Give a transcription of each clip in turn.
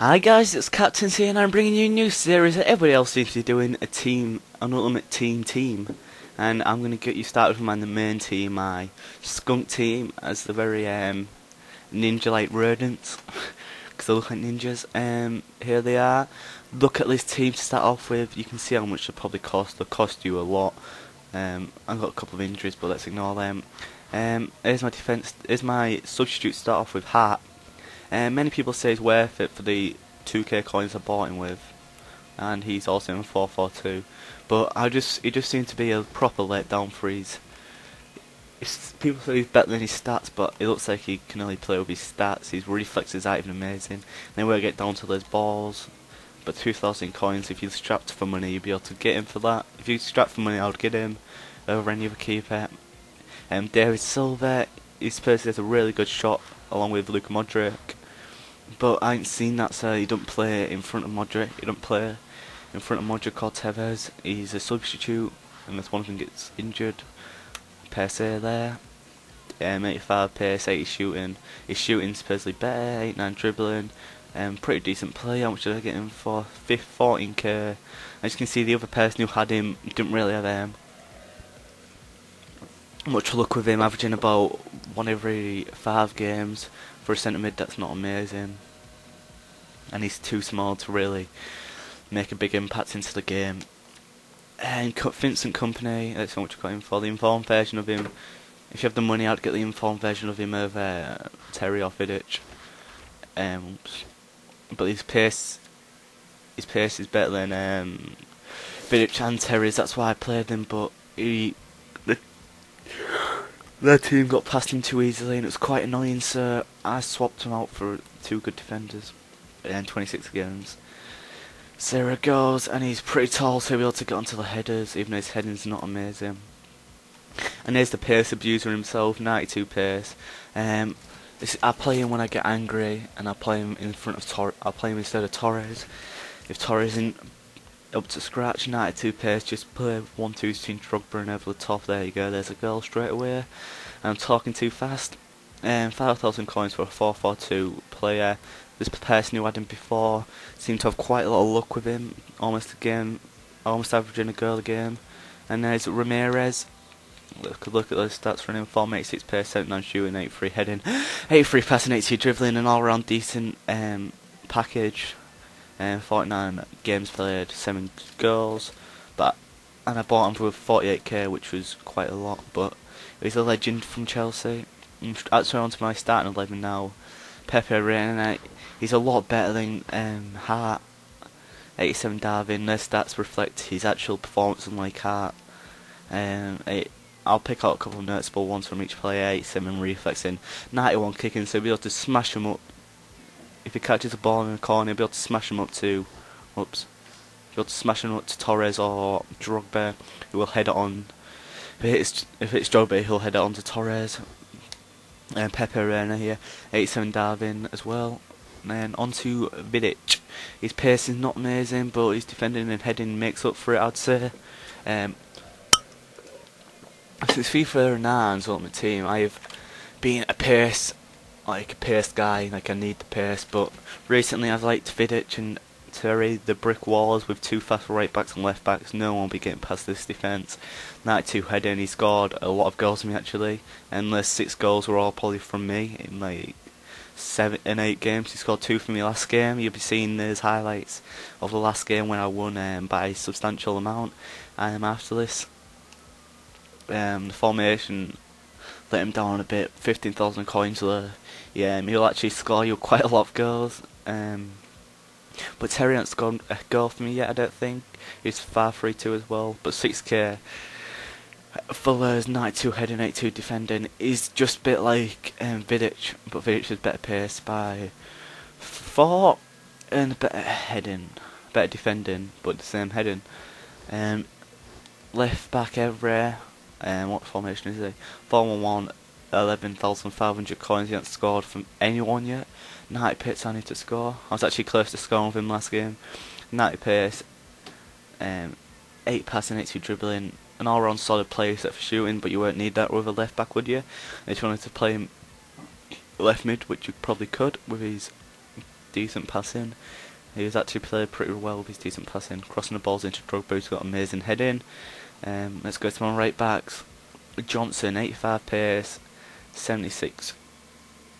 Hi guys, it's Captains here and I'm bringing you a new series that everybody else seems to be doing, an ultimate team. And I'm going to get you started with the main team, my skunk team, as the very ninja-like rodents, because they look like ninjas. Here they are. Look at this team to start off with. You can see how much they probably cost. They'll cost you a lot. I've got a couple of injuries, but let's ignore them. Here's my defense. Here's my substitute to start off with, Hart. Many people say it's worth it for the 2k coins I bought him with, and he's also in 442. But he just seemed to be a proper letdown for people say he's better than his stats, but it looks like he can only play with his stats. His reflexes aren't even amazing. Then we'll get down to those balls. But 2,000 coins, if you're strapped for money, you'll be able to get him for that. If you're strapped for money, I would get him over any other keeper. David Silva, his person has a really good shot, along with Luka Modric. But I ain't seen that, so he don't play in front of Modric. He don't play in front of Modric or Tevez. He's a substitute, unless one of them gets injured. Per se there. 85 pace, 80 shooting. His shooting's supposedly better, 89 dribbling. Pretty decent play. How much did I get him for? 14k. As you can see, the other person who had him didn't really have much luck with him, averaging about 1 every 5 games. For a centre mid, that's not amazing, and he's too small to really make a big impact into the game. And Vincent Company, that's how much I got him for. The informed version of him, if you have the money, I'd get the informed version of him over Terry or Vidic. But his pace is better than Vidic and Terry's. That's why I played him. But their team got past him too easily, and it was quite annoying. So I swapped him out for 2 good defenders and 26 games. Sarah goes, and he's pretty tall, so he'll be able to get onto the headers, even though his heading's not amazing. And there's the pace abuser himself, 92 pace. I play him when I get angry, and I play him in front of I play him instead of Torres. If Torres isn't up to scratch, 92 pace, just play 1-2 between Drogba and over the top. There you go. There's a goal straight away. I'm talking too fast. 5,000 coins for a 442 player. This person who had him before seemed to have quite a lot of luck with him, almost averaging a goal a game. And there's Ramirez. Look at those stats for him: 486 pace, 79 shooting, 83 heading, 83 passing, 82 dribbling, an all-round decent package. 49 games played, 7 goals. And I bought him for 48k, which was quite a lot. But he's a legend from Chelsea. That's on to my starting 11 now. Pepe Reina, he's a lot better than Hart. 87 Darwin. Their stats reflect his actual performance, unlike Hart. I'll pick out a couple of noticeable ones from each player. 87 reflexing, 91 kicking, so he'll be able to smash him up. If he catches a ball in a corner, he'll be able to smash him up to Torres or Drogba, who will head it on. If it's Drogba, he'll head it on to Torres. Pepe Reina here, 87 Darwin as well. And then on to Vidic. His pace is not amazing, but his defending and heading makes up for it, I'd say. Since FIFA 9's Ultimate Team, I have been a pace guy, like I need the pace, but recently I've liked Vidic and Terry, the brick walls with 2 fast right backs and left backs. No one will be getting past this defence. 92 heading, he scored a lot of goals for me actually, and the 6 goals were all probably from me in like 7 and 8 games. He scored 2 for me last game. You'll be seeing those highlights of the last game when I won by a substantial amount. After this, the formation let him down a bit. 15,000 coins there. Yeah, he'll actually score you quite a lot of goals. But Terry hasn't scored a goal for me yet, I don't think. He's 5-3-2 as well. But 6k for those 92 heading, 82 defending is just a bit like Vidic, but Vidic has better pace by 4 and better heading, better defending, but the same heading. Left back everywhere. What formation is he? 4-1-1, 11,500 coins. He hasn't scored from anyone yet. 90 pace I need to score. I was actually close to scoring with him last game. 90 pace, 8 passing, 82 dribbling, an all-round solid play except for shooting, but you won't need that with a left back, would you? If you wanted to play him left mid, which you probably could with his decent passing. He was actually played pretty well with his decent passing, crossing the balls into Drogba, who's got amazing heading. Let's go to my right backs. Johnson, 85 pace, 76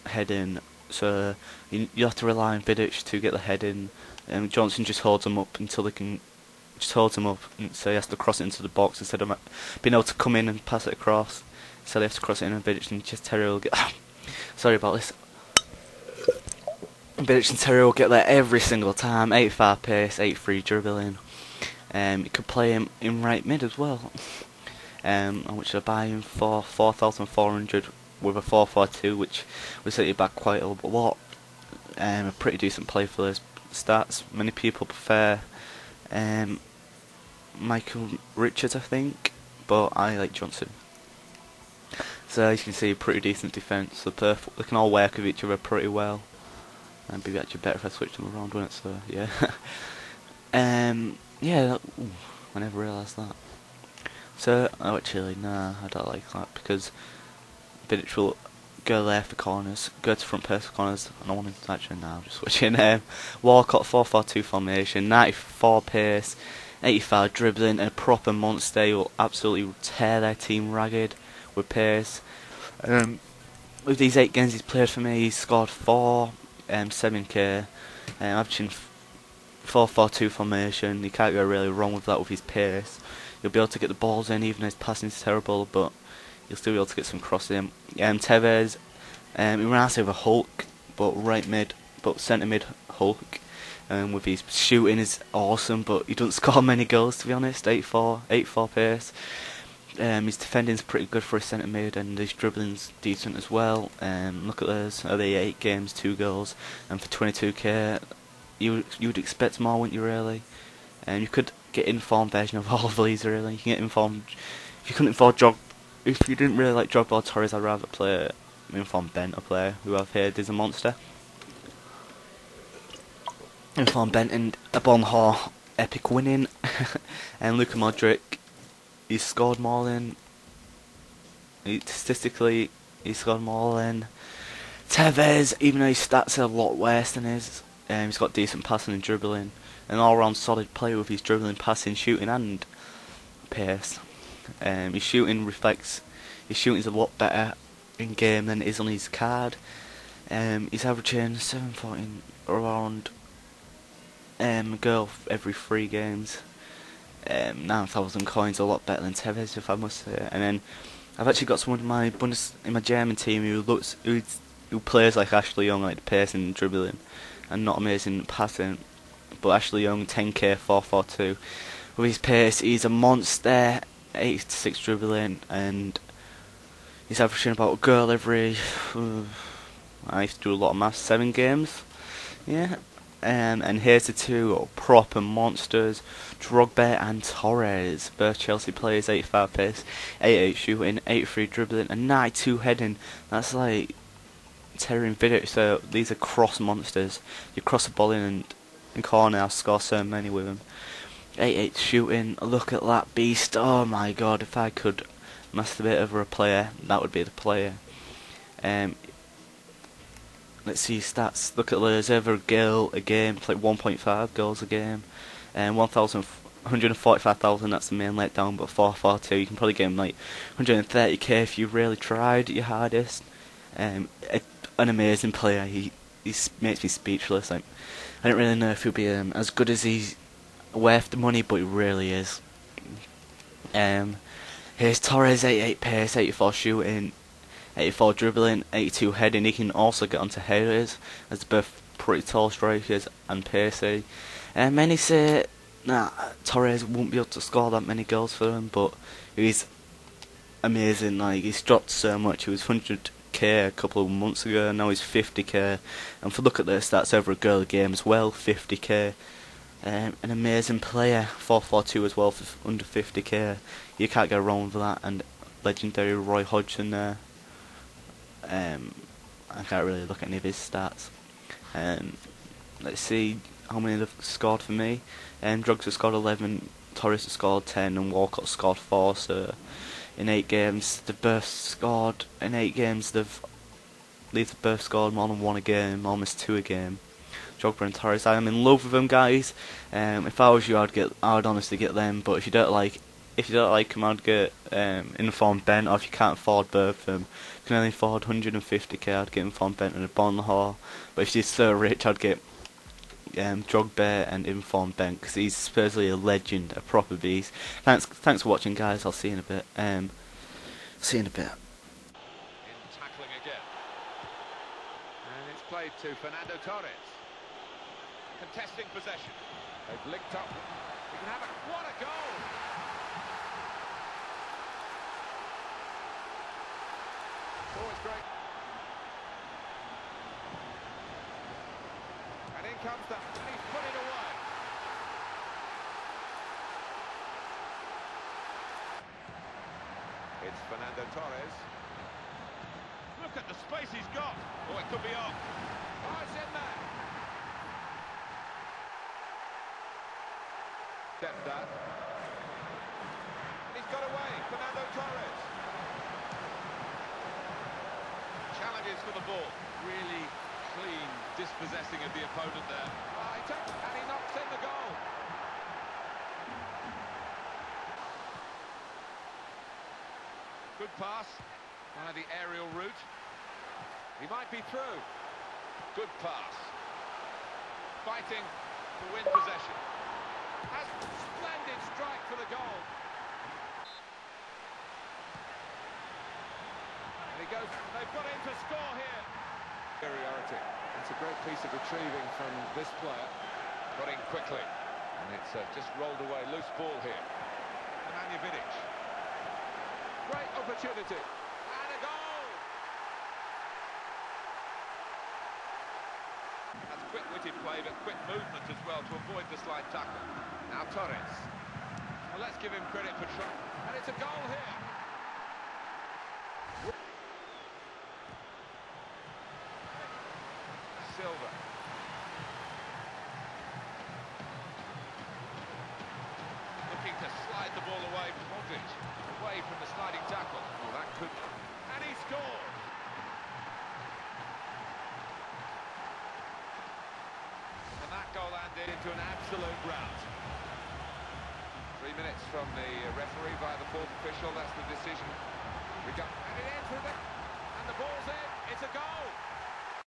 heading. So you have to rely on Vidic to get the heading. Johnson just holds him up until they can. Just holds him up, and so he has to cross it into the box instead of being able to come in and pass it across. So they have to cross it in, and Vidic and just Terry will get. Sorry about this. Vidic and Terry will get there every single time. 85 pace, 83 dribbling. You could play him in right mid as well. Which I buy him for 4,400 with a 4-4-2, which will set you back quite a lot. A pretty decent play for those stats. Many people prefer Michael Richards, I think, but I like Johnson. So as you can see, pretty decent defence. So they can all work with each other pretty well. And it'd be actually better if I switched them around, wouldn't it? So yeah. Yeah. I never realised that. So actually, nah, I don't like that because Vidic will go there for corners, go to front post for corners, and I want to actually now just switching. Walcott 4-4-2 formation, 94 pace, 85 dribbling, and a proper monster. He will absolutely tear their team ragged with pace. With these 8 games he's played for me, he's scored 7k, averaging 4-4-2 formation. You can't go really wrong with that with his pace. You'll be able to get the balls in, even though his passing is terrible, but you'll still be able to get some crossing. Tevez, he ran out of a Hulk, but right mid, but centre mid Hulk. With his shooting is awesome, but he doesn't score many goals, to be honest. 84 pace. His defending's pretty good for a centre mid, and his dribbling's decent as well. Look at those. Are they 8 games, 2 goals, and for 22k, you would expect more, wouldn't you? Really? You could get informed version of all of these. Really, you can get informed. If you couldn't afford if you didn't really like Drogba or Torres, I'd rather play informed Bent, a player who I've heard is a monster. Informed Bent and a Bonhor epic winning, and Luka Modric. He's scored more than statistically. He's scored more than Tevez, even though his stats are a lot worse than his. He's got decent passing and dribbling, an all-round solid player with his dribbling, passing, shooting, and pace. His shooting reflects. His shooting's a lot better in game than it is on his card. He's averaging 714 around goal every 3 games. 9,000 coins, a lot better than Tevez, if I must say. And then I've actually got someone in my German team who plays like Ashley Young, like pacing and dribbling, and not amazing passing. But Ashley Young, 10k, 4-4-2. With his pace, he's a monster. 86 dribbling, and he's averaging about a goal every. I used to do a lot of maths. 7 games, yeah. And here's the 2 proper monsters, Drogba and Torres. Both Chelsea players, 85 pace, 88 shooting, 83 dribbling, and 92 heading. That's like Terry and Vidic. So these are cross monsters. You cross the ball in and corner, I'll score so many with them. 88 shooting. Look at that beast. Oh my god, if I could masturbate over a player, that would be the player. Let's see stats. Look at those. Over a goal a game. It's like 1.5 goals a game. 145,000. That's the main letdown. But 4-4-2. You can probably get him like 130k if you really tried your hardest. An amazing player. He makes me speechless. Like, I don't really know if he'll be as good as he's worth the money, but he really is. Here's Torres, 88 pace, 84 shooting, 84 dribbling, 82 heading. He can also get onto headers, as they're both pretty tall strikers and pacey. Many say Torres won't be able to score that many goals for him, but he's amazing. Like, he's dropped so much. He was 100k a couple of months ago, now he's 50k. And for look at their stats over a goal a game as well, 50k. An amazing player, 4-4-2 as well for under 50k. You can't go wrong with that. And legendary Roy Hodgson there. I can't really look at any of his stats. Let's see how many they've scored for me. Drogba has scored 11, Torres has scored 10, and Walcott scored 4. So in 8 games, they've both scored. In 8 games, they've both scored more than 1 a game, almost 2 a game. Drogba and Torres. I am in love with them guys. If I was you, I'd honestly get them. But if you don't like them, I'd get informed Bent. Or if you can't afford both of them, you can only afford 150k. I'd get informed Bent and a Bon Hall. But if you're so rich, I'd get Drogba and informed Bent because he's supposedly a legend, a proper beast. Thanks for watching, guys. I'll see you in a bit. See you in a bit. In tackling again. And it's played to Fernando Torres. Contesting possession. They've linked up. We can have it. What a goal! Always great. And in comes that. He's put it away. It's Fernando Torres. Look at the space he's got. Oh, it could be on. Oh, it's in there. Stepped that. And he's got away. Fernando Torres. Challenges for the ball. Really clean dispossessing of the opponent there. Oh, and he knocks in the goal. Good pass via the aerial route. He might be through. Good pass. Fighting to win possession. Has splendid strike for the goal. And he goes. They've got him to score here. Superiority. It's a great piece of retrieving from this player. Got in quickly. And it's just rolled away. Loose ball here. Nemanja Vidic. Great opportunity. And a goal! That's quick-witted play, but quick movement as well to avoid the slide tackle. Now Torres. Well, let's give him credit for trying. And it's a goal here. Silva. Looking to slide the ball away from Modric. Away from the sliding tackle. Oh, that could... And he scored! And that goal landed into an absolute rout. 3 minutes from the referee via the fourth official. That's the decision. And it ends with it. And the ball's in. It's a goal.